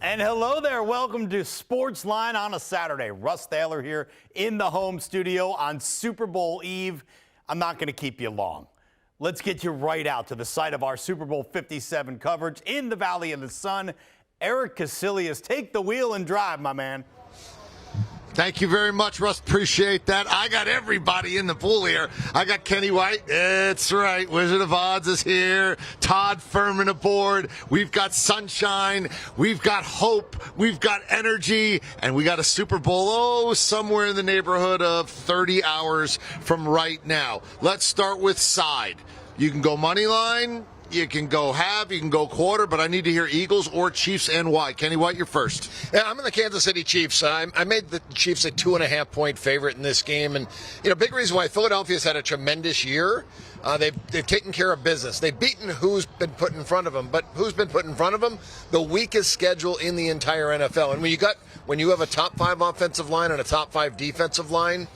And hello there. Welcome to Sports Line on a Saturday. Russ Thaler here in the home studio on Super Bowl Eve. I'm not going to keep you long. Let's get you right out to the site of our Super Bowl 57 coverage in the Valley of the Sun. Eric Casillas, take the wheel and drive, my man. Thank you very much, Russ. Appreciate that. I got everybody in the pool here. I got Kenny White. That's right. Wizard of Odds is here. Todd Furman aboard. We've got sunshine. We've got hope. We've got energy. And we got a Super Bowl, somewhere in the neighborhood of 30 hours from right now. Let's start with side. You can go money line. You can go half, you can go quarter, but I need to hear Eagles or Chiefs and why. Kenny White, you're first. Yeah, I'm in the Kansas City Chiefs. I made the Chiefs a 2.5-point favorite in this game. And, big reason why Philadelphia's had a tremendous year. They've taken care of business. They've beaten who's been put in front of them. But who's been put in front of them? The weakest schedule in the entire NFL. And when you have a top 5 offensive line and a top 5 defensive line,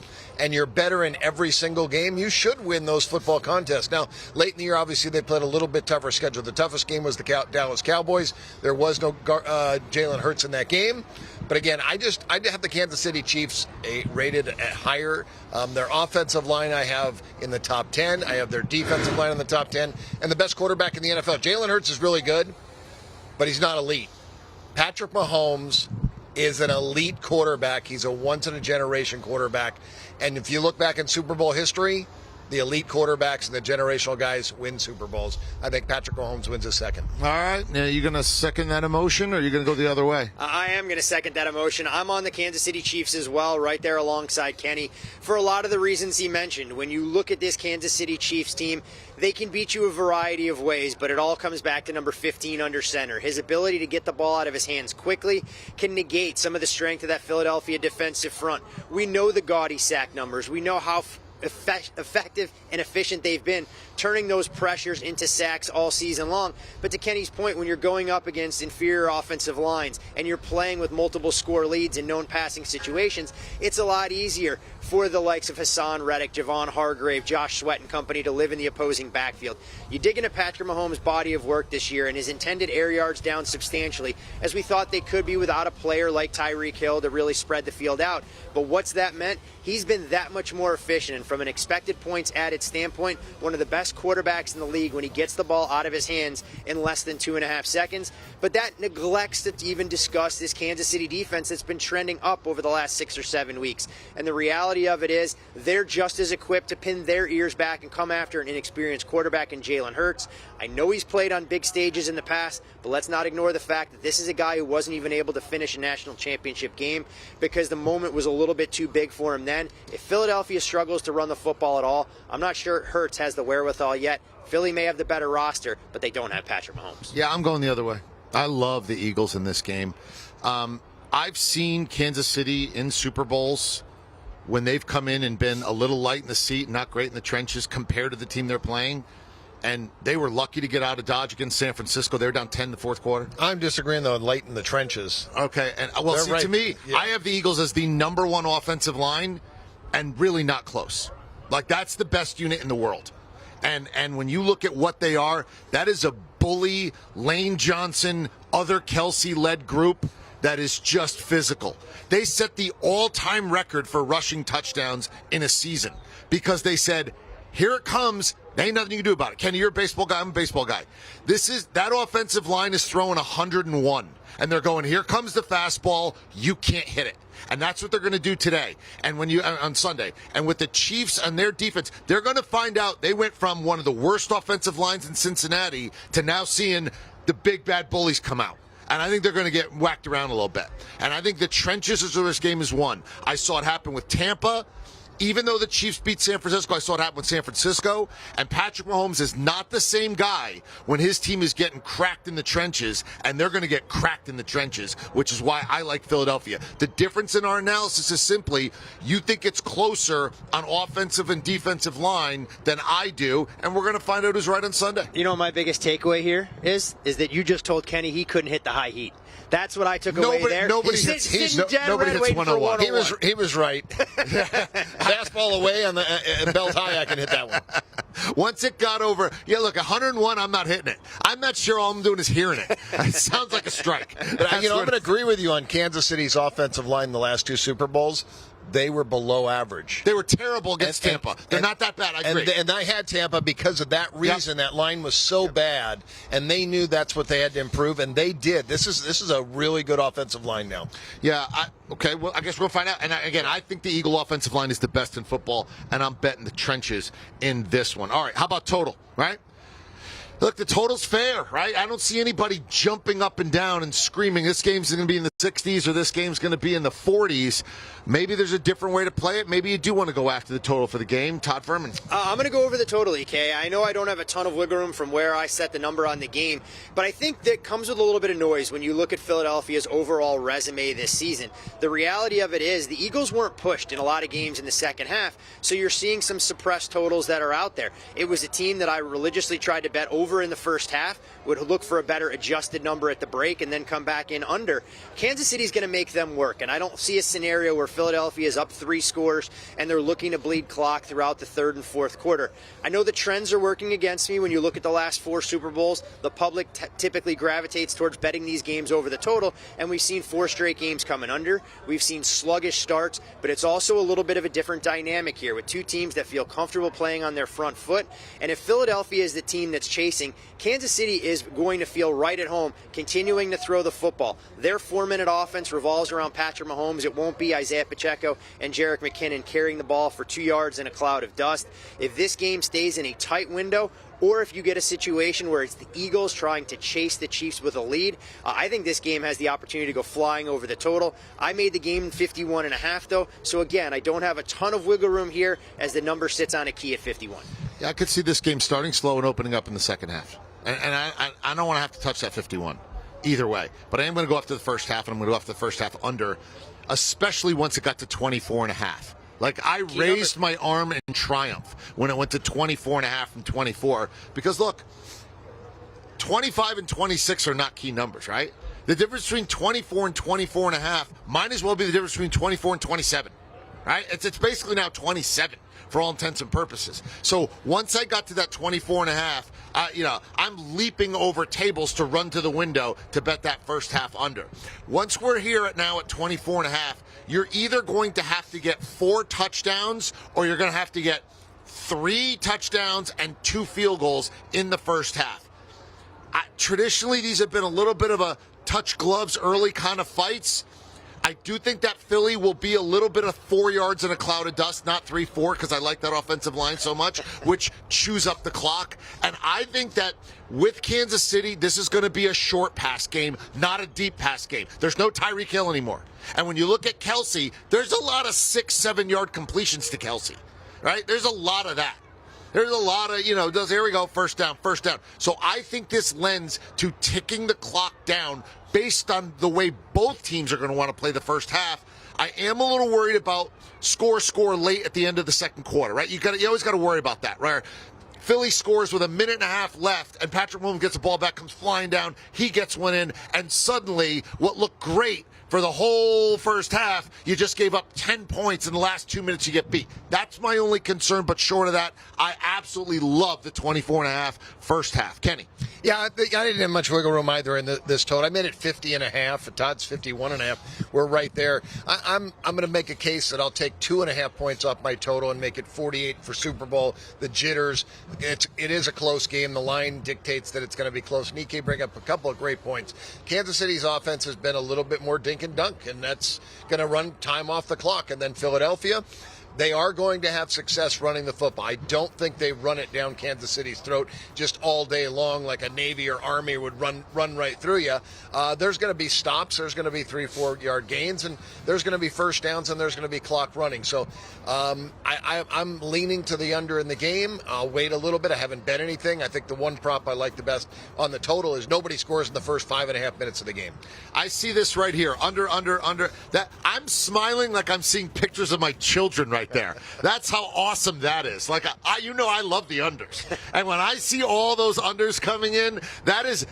and you're better in every single game, you should win those football contests. Now, late in the year, obviously, they played a little bit tougher schedule. The toughest game was the Dallas Cowboys. There was no Jalen Hurts in that game. But again, I have the Kansas City Chiefs rated at higher. Their offensive line I have in the top 10. I have their defensive line in the top 10. And the best quarterback in the NFL. Jalen Hurts is really good, but he's not elite. Patrick Mahomes is an elite quarterback. He's a once-in-a-generation quarterback. And if you look back in Super Bowl history, the elite quarterbacks and the generational guys win Super Bowls. I think Patrick Mahomes wins a second. All right. Now, are you going to second that emotion, or are you going to go the other way? I am going to second that emotion. I'm on the Kansas City Chiefs as well, right there alongside Kenny, for a lot of the reasons he mentioned. When you look at this Kansas City Chiefs team, they can beat you a variety of ways, but it all comes back to number 15 under center. His ability to get the ball out of his hands quickly can negate some of the strength of that Philadelphia defensive front. We know the gaudy sack numbers. We know how effective and efficient they've been turning those pressures into sacks all season long. But to Kenny's point, when you're going up against inferior offensive lines and you're playing with multiple score leads in known passing situations, it's a lot easier for the likes of Hassan Reddick, Javon Hargrave, Josh Sweat and company to live in the opposing backfield. You dig into Patrick Mahomes' body of work this year and his intended air yards down substantially, as we thought they could be without a player like Tyreek Hill to really spread the field out. But what's that meant? He's been that much more efficient, and from an expected points added standpoint, one of the best quarterbacks in the league when he gets the ball out of his hands in less than 2.5 seconds. But that neglects to even discuss this Kansas City defense that's been trending up over the last 6 or 7 weeks. And the reality of it is they're just as equipped to pin their ears back and come after an inexperienced quarterback in Jalen Hurts. I know he's played on big stages in the past, but let's not ignore the fact that this is a guy who wasn't even able to finish a national championship game because the moment was a little bit too big for him then. If Philadelphia struggles to run the football at all, I'm not sure Hurts has the wherewithal yet. Philly may have the better roster, but they don't have Patrick Mahomes. Yeah, I'm going the other way. I love the Eagles in this game. I've seen Kansas City in Super Bowls when they've come in and been a little light in the seat, not great in the trenches compared to the team they're playing. And they were lucky to get out of Dodge against San Francisco. They were down 10 in the fourth quarter. I'm disagreeing, though, late in the trenches. Okay. And well, see, right. To me, yeah. I have the Eagles as the number 1 offensive line and really not close. Like, that's the best unit in the world. And when you look at what they are, that is a bully, Lane Johnson, other Kelsey-led group that is just physical. They set the all-time record for rushing touchdowns in a season because they said, here it comes. There ain't nothing you can do about it. Kenny, you're a baseball guy. I'm a baseball guy. That offensive line is throwing 101. And they're going, here comes the fastball. You can't hit it. And that's what they're going to do today. And on Sunday. And with the Chiefs and their defense, they're going to find out they went from one of the worst offensive lines in Cincinnati to now seeing the big bad bullies come out. And I think they're going to get whacked around a little bit. And I think the trenches of this game is won. I saw it happen with Tampa. Even though the Chiefs beat San Francisco, I saw it happen with San Francisco. And Patrick Mahomes is not the same guy when his team is getting cracked in the trenches, and they're going to get cracked in the trenches, which is why I like Philadelphia. The difference in our analysis is simply you think it's closer on offensive and defensive line than I do, and we're going to find out who's right on Sunday. You know what my biggest takeaway here is that you just told Kenny he couldn't hit the high heat. That's what I took away there. Nobody hits 101. He was right. fastball away on the belt high, I can hit that one. Once it got over, look, 101, I'm not hitting it. I'm not sure all I'm doing is hearing it. It sounds like a strike. But, I'm going to agree with you on Kansas City's offensive line the last two Super Bowls. They were below average. They were terrible against Tampa. They're not that bad, I agree. And I had Tampa because of that reason. Yep. That line was so bad, and they knew that's what they had to improve, and they did. This is a really good offensive line now. Yeah, okay, well, I guess we'll find out. And again, I think the Eagle offensive line is the best in football, and I'm betting the trenches in this one. All right, how about total, right? Look, the total's fair, right? I don't see anybody jumping up and down and screaming, this game's going to be in the 60s or this game's going to be in the 40s. Maybe there's a different way to play it. Maybe you do want to go after the total for the game. Todd Furman. I'm going to go over the total, EK. I know I don't have a ton of wiggle room from where I set the number on the game, but I think that comes with a little bit of noise when you look at Philadelphia's overall resume this season. The reality of it is the Eagles weren't pushed in a lot of games in the second half, so you're seeing some suppressed totals that are out there. It was a team that I religiously tried to bet over in the first half, would look for a better adjusted number at the break and then come back in under. Kansas City's going to make them work, and I don't see a scenario where Philadelphia is up 3 scores and they're looking to bleed clock throughout the third and fourth quarter. I know the trends are working against me when you look at the last 4 Super Bowls. The public typically gravitates towards betting these games over the total, and we've seen 4 straight games coming under. We've seen sluggish starts, but it's also a little bit of a different dynamic here with 2 teams that feel comfortable playing on their front foot. And if Philadelphia is the team that's chasing, Kansas City is going to feel right at home, continuing to throw the football. Their 4-minute offense revolves around Patrick Mahomes. It won't be Isaiah Pacheco and Jerick McKinnon carrying the ball for 2 yards in a cloud of dust. If this game stays in a tight window, or if you get a situation where it's the Eagles trying to chase the Chiefs with a lead, I think this game has the opportunity to go flying over the total. I made the game 51.5 though, so again, I don't have a ton of wiggle room here as the number sits on a key at 51. Yeah, I could see this game starting slow and opening up in the second half. And I don't want to have to touch that 51 either way. But I am going to go after the first half, and I'm going to go after the first half under, especially once it got to 24.5. Like, I raised my arm in triumph when it went to 24.5 from 24. Because, look, 25 and 26 are not key numbers, right? The difference between 24 and 24.5 might as well be the difference between 24 and 27, right? It's basically now 27 for all intents and purposes. So once I got to that 24.5, I'm leaping over tables to run to the window to bet that first half under. Once we're here at 24.5, you're either going to have to get 4 touchdowns or you're going to have to get 3 touchdowns and 2 field goals in the first half. Traditionally, these have been a little bit of a touch gloves early kind of fights. I do think that Philly will be a little bit of 4 yards in a cloud of dust, not 3-4, because I like that offensive line so much, which chews up the clock. And I think that with Kansas City, this is going to be a short pass game, not a deep pass game. There's no Tyreek Hill anymore. And when you look at Kelsey, there's a lot of 6-7 yard completions to Kelsey, right? There's a lot of that. There's a lot of, here we go, first down. So I think this lends to ticking the clock down based on the way both teams are going to want to play the first half. I am a little worried about score late at the end of the second quarter, right? You always got to worry about that, right? Philly scores with a minute and a half left, and Patrick Mahomes gets the ball back, comes flying down, he gets one in, and suddenly what looked great for the whole first half, you just gave up 10 points in the last 2 minutes, you get beat. That's my only concern, but short of that, I absolutely love the 24.5 first half. Kenny? Yeah, I didn't have much wiggle room either in this total. I made it 50.5. Todd's 51.5. We're right there. I'm going to make a case that I'll take 2.5 points off my total and make it 48 for Super Bowl. The jitters. It is a close game. The line dictates that it's going to be close. And EK bring up a couple of great points. Kansas City's offense has been a little bit more dink and dunk, and that's going to run time off the clock. And then Philadelphia, they are going to have success running the football. I don't think they run it down Kansas City's throat just all day long like a Navy or Army would run right through you. There's going to be stops. There's going to be 3-4 yard gains, and there's going to be first downs, and there's going to be clock running. So I'm leaning to the under in the game. I'll wait a little bit. I haven't bet anything. I think the one prop I like the best on the total is nobody scores in the first 5.5 minutes of the game. I see this right here. Under. That I'm smiling like I'm seeing pictures of my children right there. That's how awesome that is. Like I love the unders, and when I see all those unders coming in, that is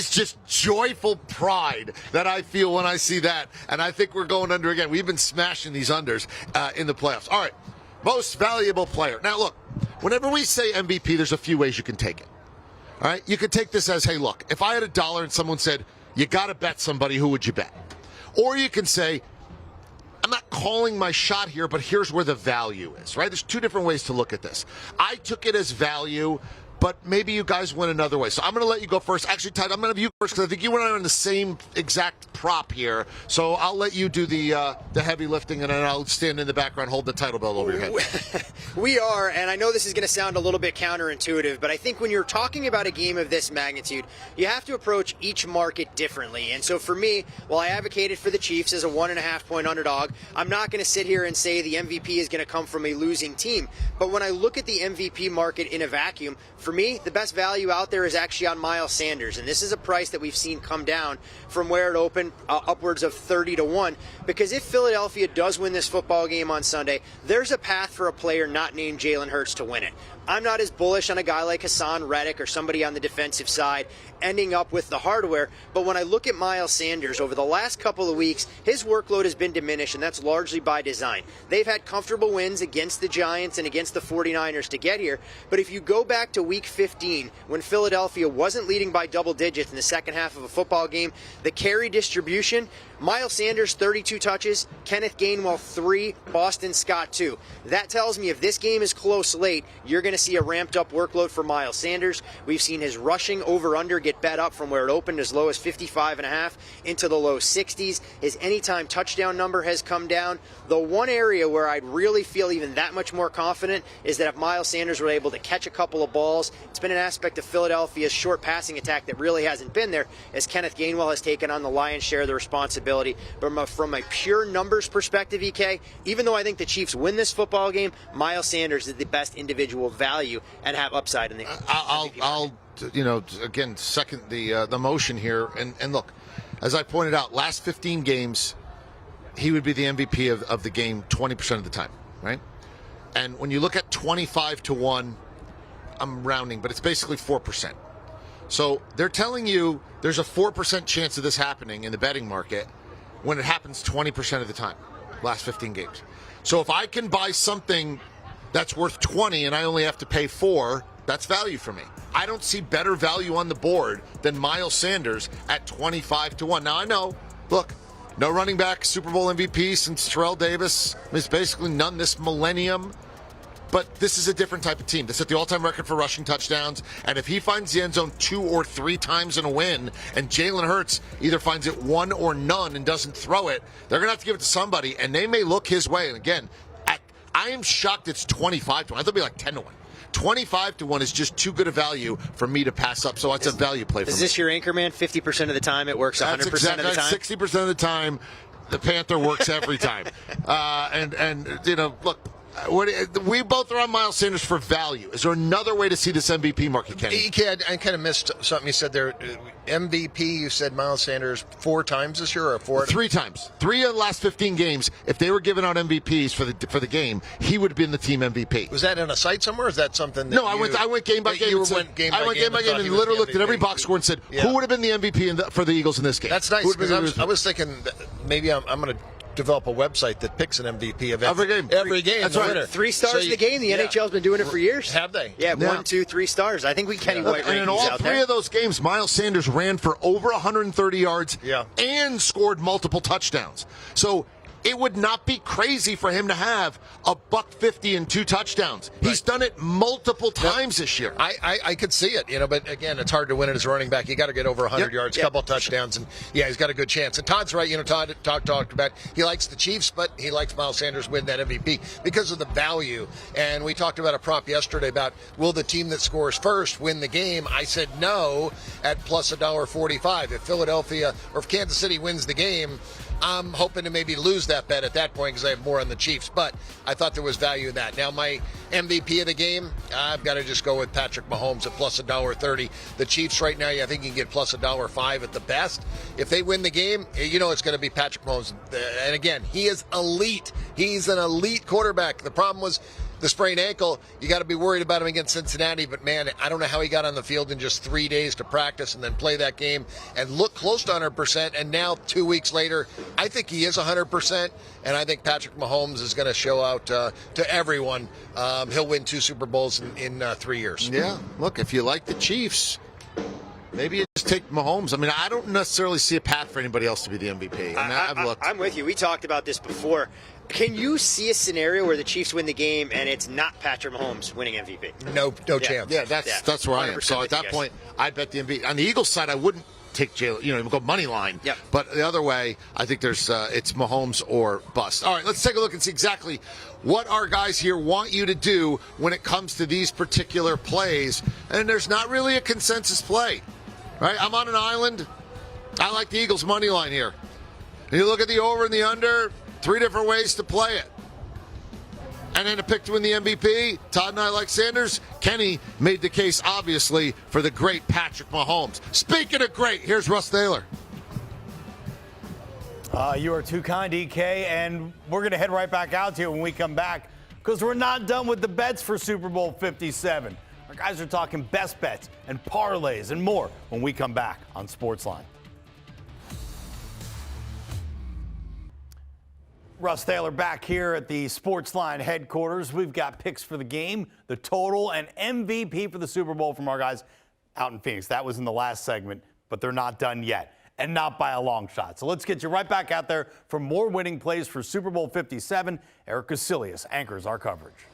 just joyful pride that I feel when I see that. And I think we're going under again. We've been smashing these unders in the playoffs. All right, Most valuable player. Now, look, whenever we say MVP, there's a few ways you can take it. All right? You could take this as, hey, look, if I had $1 and someone said, you got to bet somebody, who would you bet? Or you can say, I'm not calling my shot here, but here's where the value is, right? There's two different ways to look at this. I took it as value, but maybe you guys went another way. So I'm going to let you go first. Actually, Todd, I'm going to have you first because I think you and I are on the same exact prop here. So I'll let you do the heavy lifting, and then I'll stand in the background, hold the title belt over your head. We are, and I know this is going to sound a little bit counterintuitive, but I think when you're talking about a game of this magnitude, you have to approach each market differently. And so for me, while I advocated for the Chiefs as a 1.5-point underdog, I'm not going to sit here and say the MVP is going to come from a losing team. But when I look at the MVP market in a vacuum, for me, the best value out there is actually on Miles Sanders, and this is a price that we've seen come down from where it opened upwards of 30-1, because if Philadelphia does win this football game on Sunday, there's a path for a player not named Jalen Hurts to win it. I'm not as bullish on a guy like Hassan Reddick or somebody on the defensive side ending up with the hardware, but when I look at Miles Sanders over the last couple of weeks, his workload has been diminished, and that's largely by design. They've had comfortable wins against the Giants and against the 49ers to get here, but if you go back to week 15, when Philadelphia wasn't leading by double digits in the second half of a football game, the carry distribution, Miles Sanders 32 touches, Kenneth Gainwell 3, Boston Scott 2. That tells me if this game is close late, you're going to see a ramped up workload for Miles Sanders. We've seen his rushing over-under get bet up from where it opened as low as 55.5 into the low 60s. His anytime touchdown number has come down. The one area where I'd really feel even that much more confident is that if Miles Sanders were able to catch a couple of balls, it's been an aspect of Philadelphia's short passing attack that really hasn't been there, as Kenneth Gainwell has taken on the lion's share of the responsibility. But from a pure numbers perspective, EK, even though I think the Chiefs win this football game, Miles Sanders is the best individual value and have upside in the I'll again, second the motion here. And look, as I pointed out, last 15 games, he would be the MVP of the game 20% of the time, right? And when you look at 25-1, I'm rounding, but it's basically 4%. So they're telling you there's a 4% chance of this happening in the betting market when it happens 20% of the time, last 15 games. So if I can buy something that's worth 20 and I only have to pay 4, that's value for me. I don't see better value on the board than Miles Sanders at 25-1. Now I know, look, no running back, Super Bowl MVP since Terrell Davis. It's basically none this millennium. But this is a different type of team. They set the all-time record for rushing touchdowns. And if he finds the end zone 2 or 3 times in a win, and Jalen Hurts either finds it 1 or none and doesn't throw it, they're going to have to give it to somebody, and they may look his way. And again, I am shocked it's 25-1. I thought it'd be like 10-1. 25-1 is just too good a value for me to pass up, so it's a value play for me. Is this your anchor man? 50% of the time it works 100% of the time? 60% of the time, the Panther works every time. Look, we both are on Miles Sanders for value. Is there another way to see this MVP market, Kenny? I kind of missed something you said there. MVP, you said Miles Sanders 4 times this year, or 4? 3 times. 3 of the last 15 games. If they were giving out MVPs for the game, he would have been the team MVP. Was that on a site somewhere, or is that something that No, I went game by game. I went game by game and literally looked at every box score and said, who would have been the MVP for the Eagles in this game? That's nice, because I was thinking that maybe I'm going to develop a website that picks an MVP of every game. That's right. Winner. 3 stars in the game. The NHL's been doing it for years. Have they? Yeah, 1, 2, 3 stars. I think we Kenny White and in all 3 of those games, Miles Sanders ran for over 130 yards and scored multiple touchdowns. So it would not be crazy for him to have $150 and 2 touchdowns. Right. He's done it multiple times this year. I could see it, but again, it's hard to win it as a running back. You got to get over 100 yards, a couple of touchdowns, and he's got a good chance. And Todd's right. Todd talked about he likes the Chiefs, but he likes Miles Sanders win that MVP because of the value. And we talked about a prop yesterday about will the team that scores first win the game? I said no at plus $1.45. If Philadelphia or if Kansas City wins the game, I'm hoping to maybe lose that bet at that point because I have more on the Chiefs. But I thought there was value in that. Now, my MVP of the game, I've got to just go with Patrick Mahomes at plus $1.30. The Chiefs right now, I think you can get plus $1.05 at the best. If they win the game, it's going to be Patrick Mahomes. And again, he is elite. He's an elite quarterback. The problem was the sprained ankle, you got to be worried about him against Cincinnati. But, man, I don't know how he got on the field in just 3 days to practice and then play that game and look close to 100%. And now 2 weeks later, I think he is 100%. And I think Patrick Mahomes is going to show out to everyone. He'll win 2 Super Bowls in 3 years. Yeah, look, if you like the Chiefs, maybe you just take Mahomes. I mean, I don't necessarily see a path for anybody else to be the MVP. I'm with you. We talked about this before. Can you see a scenario where the Chiefs win the game and it's not Patrick Mahomes winning MVP? No chance. Yeah, that's where I am. So at that point, I bet the MVP. On the Eagles side, I wouldn't take Jalen, go money line. Yep. But the other way, I think there's it's Mahomes or bust. All right, let's take a look and see exactly what our guys here want you to do when it comes to these particular plays. And there's not really a consensus play, right? I'm on an island. I like the Eagles money line here. And you look at the over and the under, 3 different ways to play it. And then to pick to win the MVP, Todd and I like Sanders. Kenny made the case, obviously, for the great Patrick Mahomes. Speaking of great, here's Russ Taylor. You are too kind, EK, and we're going to head right back out to you when we come back because we're not done with the bets for Super Bowl 57. Our guys are talking best bets and parlays and more when we come back on Sportsline. Russ Taylor back here at the Sportsline headquarters. We've got picks for the game, the total, and MVP for the Super Bowl from our guys out in Phoenix. That was in the last segment, but they're not done yet, and not by a long shot. So let's get you right back out there for more winning plays for Super Bowl 57. Eric Casilius anchors our coverage.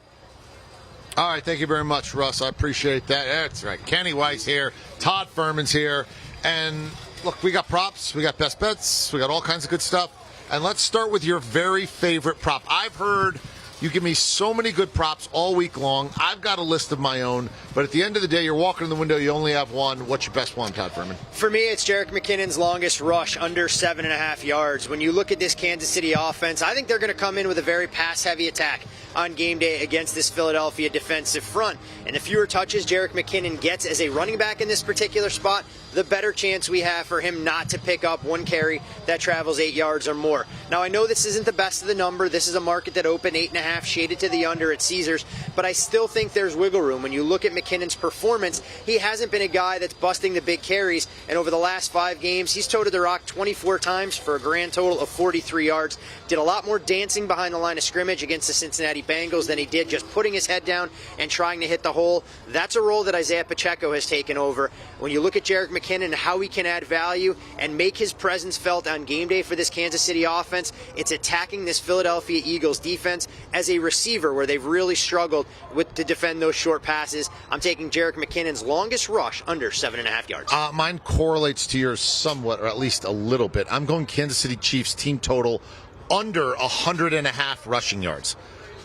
All right, thank you very much, Russ. I appreciate that. That's right. Kenny White's here. Todd Furman's here. And look, we got props. We got best bets. We got all kinds of good stuff. And let's start with your very favorite prop. I've heard you give me so many good props all week long. I've got a list of my own. But at the end of the day, you're walking in the window. You only have one. What's your best one, Todd Furman? For me, it's Jerick McKinnon's longest rush, under 7.5 yards. When you look at this Kansas City offense, I think they're going to come in with a very pass-heavy attack on game day against this Philadelphia defensive front. And the fewer touches Jerick McKinnon gets as a running back in this particular spot, the better chance we have for him not to pick up one carry that travels 8 yards or more. Now, I know this isn't the best of the number. This is a market that opened 8.5, shaded to the under at Caesars, but I still think there's wiggle room. When you look at McKinnon's performance, he hasn't been a guy that's busting the big carries, and over the last 5 games, he's toted the rock 24 times for a grand total of 43 yards. Did a lot more dancing behind the line of scrimmage against the Cincinnati Bengals than he did just putting his head down and trying to hit the hole. That's a role that Isaiah Pacheco has taken over. When you look at Jerick McKinnon and how he can add value and make his presence felt on game day for this Kansas City offense, it's attacking this Philadelphia Eagles defense as a receiver where they've really struggled to defend those short passes. I'm taking Jerick McKinnon's longest rush under 7.5 yards. Mine correlates to yours somewhat, or at least a little bit. I'm going Kansas City Chiefs team total under 100.5 rushing yards.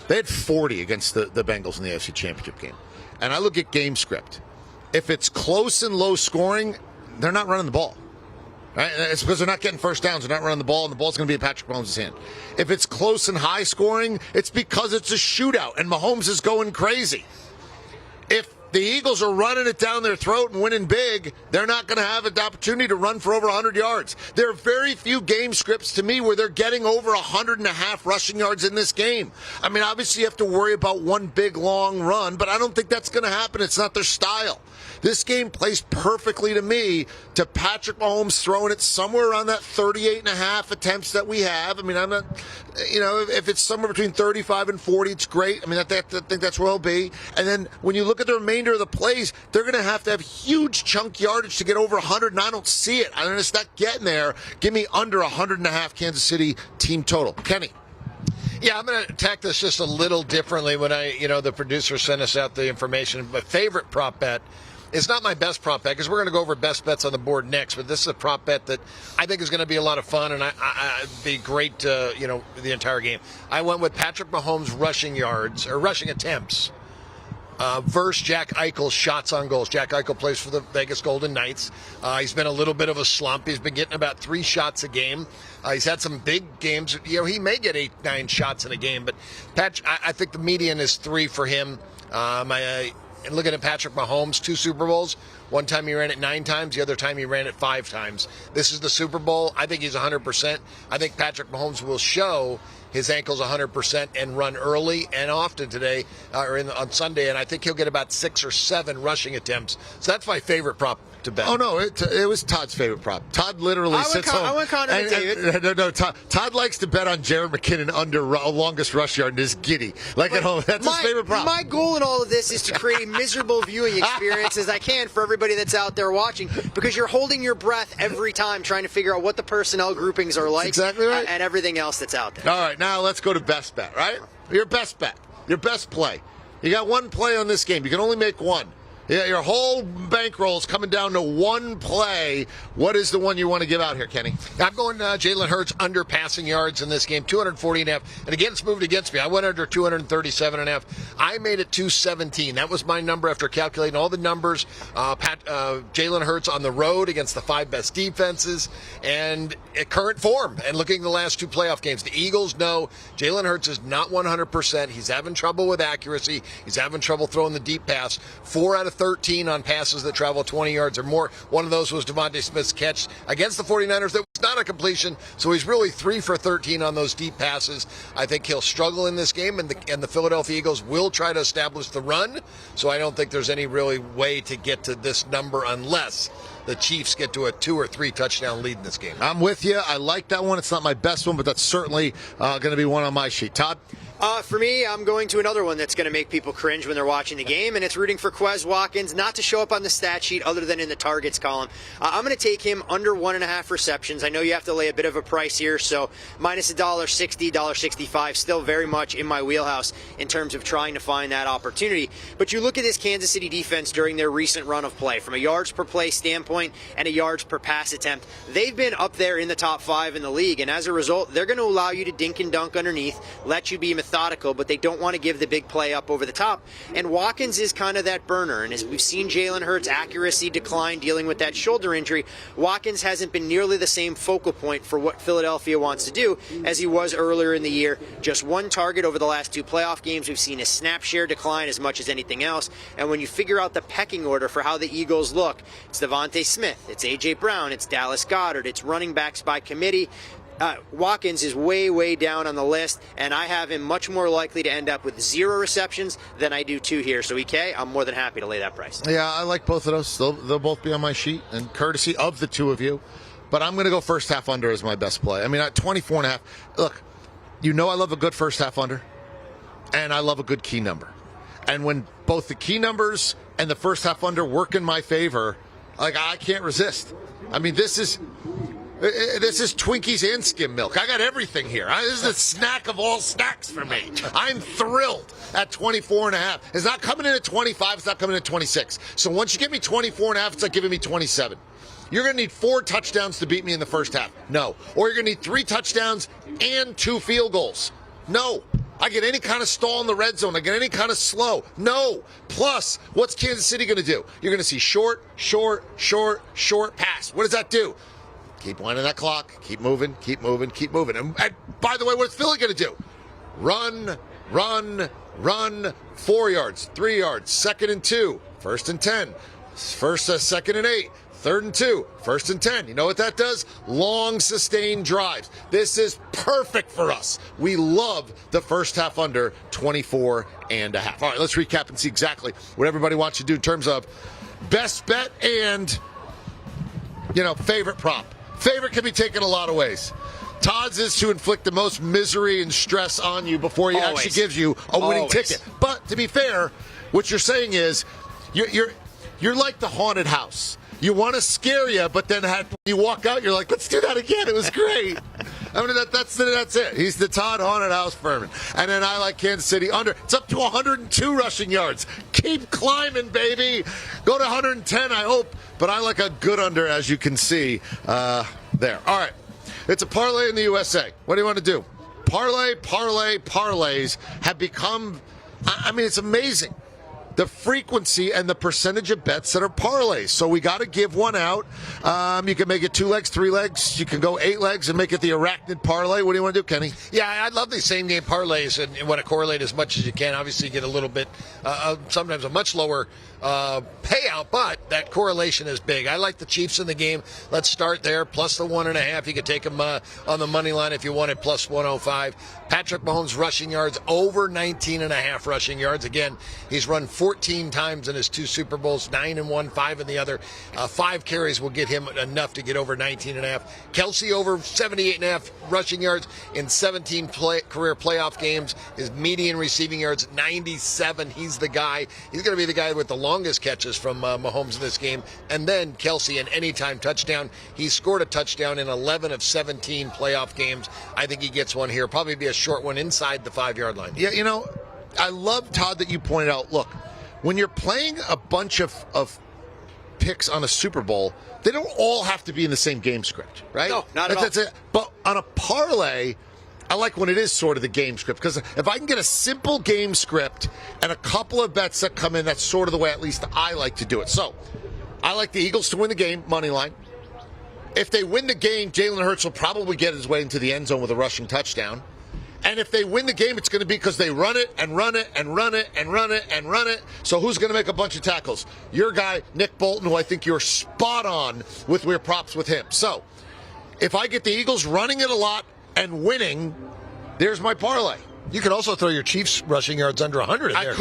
They had 40 against the Bengals in the AFC Championship game. And I look at game script. If it's close and low scoring, they're not running the ball. Right? It's because they're not getting first downs. They're not running the ball, and the ball's going to be in Patrick Mahomes' hand. If it's close and high scoring, it's because it's a shootout, and Mahomes is going crazy. If the Eagles are running it down their throat and winning big, they're not going to have an opportunity to run for over 100 yards. There are very few game scripts to me where they're getting over 100.5 rushing yards in this game. I mean, obviously you have to worry about one big, long run, but I don't think that's going to happen. It's not their style. This game plays perfectly to me to Patrick Mahomes throwing it somewhere around that 38.5 attempts that we have. I mean, I'm not, if it's somewhere between 35 and 40, it's great. I mean, I think that's where it'll be. And then when you look at the remainder of the plays, they're going to have huge chunk yardage to get over 100, and I don't see it. I'm just not getting there. Give me under 100.5 Kansas City team total. Kenny. Yeah, I'm going to attack this just a little differently when the producer sent us out the information. My favorite prop bet, it's not my best prop bet because we're going to go over best bets on the board next, but this is a prop bet that I think is going to be a lot of fun and I'd be great, the entire game. I went with Patrick Mahomes rushing yards or rushing attempts versus Jack Eichel's shots on goals. Jack Eichel plays for the Vegas Golden Knights. He's been a little bit of a slump. He's been getting about 3 shots a game. He's had some big games. He may get 8-9 shots in a game, but I think the median is 3 for him. and looking at Patrick Mahomes, 2 Super Bowls. One time he ran it 9 times, the other time he ran it 5 times. This is the Super Bowl. I think he's 100%. I think Patrick Mahomes will show his ankle's 100% and run early and often today on Sunday, and I think he'll get about 6 or 7 rushing attempts. So that's my favorite prop to bet. Oh, no, it was Todd's favorite prop. Todd literally sits home. I went Connor McDavid. No, Todd likes to bet on Jared McKinnon under longest rush yard and is giddy. Like at home. That's his favorite prop. My goal in all of this is to create a miserable viewing experience as I can for everybody that's out there watching, because you're holding your breath every time trying to figure out what the personnel groupings are like. That's exactly right. And everything else that's out there. All right, now let's go to best bet, right? Your best bet. Your best play. You got one play on this game. You can only make one. Yeah, your whole bankroll is coming down to one play. What is the one you want to give out here, Kenny? I'm going Jalen Hurts under passing yards in this game, 240.5. And again, it's moved against me. I went under 237.5. I made it 217. That was my number after calculating all the numbers. Jalen Hurts on the road against the 5 best defenses and at current form. And looking at the last 2 playoff games, the Eagles know Jalen Hurts is not 100%. He's having trouble with accuracy. He's having trouble throwing the deep pass. 4 out of 13 on passes that travel 20 yards or more. One of those was Devontae Smith's catch against the 49ers. That was not a completion, so he's really 3 for 13 on those deep passes. I think he'll struggle in this game, and the Philadelphia Eagles will try to establish the run, so I don't think there's any really way to get to this number unless the Chiefs get to a 2 or 3 touchdown lead in this game. I'm with you. I like that one. It's not my best one, but that's certainly going to be one on my sheet. Todd? For me, I'm going to another one that's going to make people cringe when they're watching the game, and it's rooting for Quez Watkins not to show up on the stat sheet other than in the targets column. I'm going to take him under 1.5 receptions. I know you have to lay a bit of a price here, so minus $1.60, $1.65, still very much in my wheelhouse in terms of trying to find that opportunity. But you look at this Kansas City defense during their recent run of play, from a yards per play standpoint and a yards per pass attempt, they've been up there in the top 5 in the league, and as a result, they're going to allow you to dink and dunk underneath, let you be methodical, but they don't want to give the big play up over the top. And Watkins is kind of that burner. And as we've seen Jalen Hurts' accuracy decline dealing with that shoulder injury, Watkins hasn't been nearly the same focal point for what Philadelphia wants to do as he was earlier in the year. Just 1 target over the last 2 playoff games. We've seen his snap share decline as much as anything else. And when you figure out the pecking order for how the Eagles look, it's Devontae Smith, it's A.J. Brown, it's Dallas Goedert, it's running backs by committee. Watkins is way, way down on the list, and I have him much more likely to end up with 0 receptions than I do 2 here. So, EK, I'm more than happy to lay that price. Yeah, I like both of those. They'll both be on my sheet, and courtesy of the 2 of you. But I'm going to go first half under as my best play. I mean, at 24.5, look, you know I love a good first half under, and I love a good key number. And when both the key numbers and the first half under work in my favor, like, I can't resist. I mean, this is Twinkies and skim milk. I got everything here. This is a snack of all snacks for me. I'm thrilled at 24.5. It's not coming in at 25. It's not coming in at 26. So once you give me 24.5, it's like giving me 27. You're going to need 4 touchdowns to beat me in the first half. No. Or you're going to need 3 touchdowns and 2 field goals. No. I get any kind of stall in the red zone. I get any kind of slow. No. Plus, what's Kansas City going to do? You're going to see short pass. What does that do? Keep winding that clock. Keep moving. And by the way, what's Philly going to do? Run. 4 yards, 3 yards, 2nd and 2, 1st and 10, 2nd and 8, 3rd and 2, 1st and 10. You know what that does? Long, sustained drives. This is perfect for us. We love the first half under 24.5. All right, let's recap and see exactly what everybody wants you to do in terms of best bet and, favorite prop. Favorite can be taken a lot of ways. Todd's is to inflict the most misery and stress on you before he actually gives you a winning ticket. But to be fair, what you're saying is you're like the haunted house. You want to scare you, but then when you walk out, you're like, let's do that again. It was great. I mean, that's it. He's the Todd Haunted House Furman. And then I like Kansas City under. It's up to 102 rushing yards. Keep climbing, baby. Go to 110, I hope. But I like a good under, as you can see there. All right. It's a parlay in the USA. What do you want to do? Parlays have become, I mean, it's amazing. the frequency and the percentage of bets that are parlays. So we got to give one out. You can make it 2 legs, 3 legs. You can go 8 legs and make it the arachnid parlay. What do you want to do, Kenny? Yeah, I love these same game parlays and want to correlate as much as you can. Obviously, you get a little bit, sometimes a much lower payout, but that correlation is big. I like the Chiefs in the game. Let's start there. Plus the 1.5. You could take them on the money line if you wanted. Plus 105. Patrick Mahomes rushing yards over 19.5 rushing yards. Again, he's run 14 times in his 2 Super Bowls, 9 in one, 5 in the other. 5 carries will get him enough to get over 19.5. Kelsey over 78.5 rushing yards in 17 career playoff games. His median receiving yards 97. He's the guy. He's going to be the guy with the longest catches from Mahomes in this game. And then Kelsey, an anytime touchdown. He's scored a touchdown in 11 of 17 playoff games. I think he gets one here. Probably be a short one inside the 5-yard line. Yeah, you know, I love, Todd, that you pointed out, look, when you're playing a bunch of picks on a Super Bowl, they don't all have to be in the same game script, right? No, not at all. That's it. But on a parlay, I like when it is sort of the game script, because if I can get a simple game script and a couple of bets that come in, that's sort of the way at least I like to do it. So I like the Eagles to win the game, money line. If they win the game, Jalen Hurts will probably get his way into the end zone with a rushing touchdown. And if they win the game, it's going to be because they run it and run it and run it and run it and run it. So who's going to make a bunch of tackles? Your guy, Nick Bolton, who I think you're spot on with your props with him. So if I get the Eagles running it a lot and winning, there's my parlay. You could also throw your Chiefs rushing yards under 100 in there.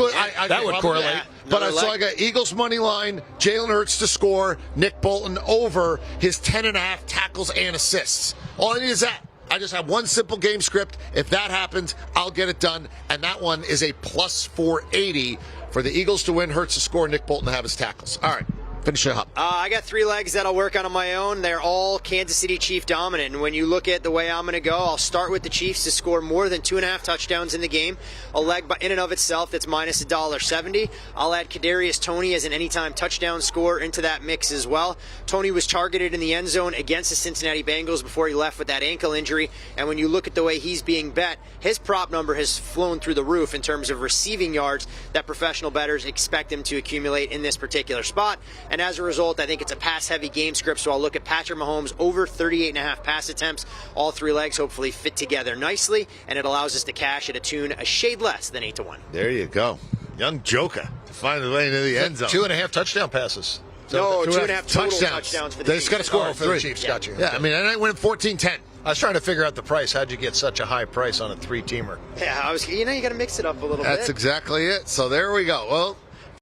That would correlate. Yeah. But so I got Eagles money line, Jalen Hurts to score, Nick Bolton over his 10.5 tackles and assists. All I need is that. I just have one simple game script. If that happens, I'll get it done. And that one is a plus 480 for the Eagles to win, Hurts to score, Nick Bolton to have his tackles. All right. Finish it up. I got 3 legs that I'll work on my own. They're all Kansas City Chief dominant. And when you look at the way I'm going to go, I'll start with the Chiefs to score more than 2.5 touchdowns in the game. A leg in and of itself that's minus $1.70. I'll add Kadarius Toney as an anytime touchdown scorer into that mix as well. Toney was targeted in the end zone against the Cincinnati Bengals before he left with that ankle injury. And when you look at the way he's being bet, his prop number has flown through the roof in terms of receiving yards that professional bettors expect him to accumulate in this particular spot. And as a result, I think it's a pass-heavy game script, so I'll look at Patrick Mahomes over 38.5 pass attempts. All 3 legs hopefully fit together nicely, and it allows us to cash at a tune a shade less than 8-1. There you go. Young Joker to find his way into the end zone. 2.5 touchdown passes. So no, 2.5 total touchdowns for the Chiefs. They just got to score for the Chiefs. Got you. Yeah, I mean, and I went 14-10. I was trying to figure out the price. How'd you get such a high price on a 3-teamer? Yeah, you got to mix it up a little bit. That's exactly it. So there we go. Well,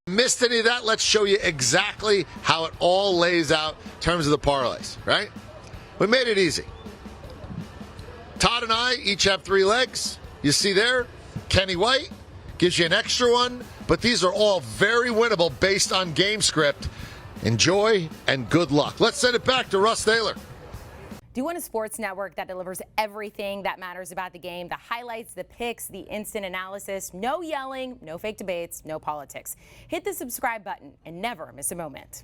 missed any of that, let's show you exactly how it all lays out in terms of the parlays, right? We made it easy. Todd and I each have 3 legs. You see there, Kenny White gives you an extra one, but these are all very winnable based on game script. Enjoy and good luck. Let's send it back to Russ Taylor. Do you want a sports network that delivers everything that matters about the game? The highlights, the picks, the instant analysis, no yelling, no fake debates, no politics. Hit the subscribe button and never miss a moment.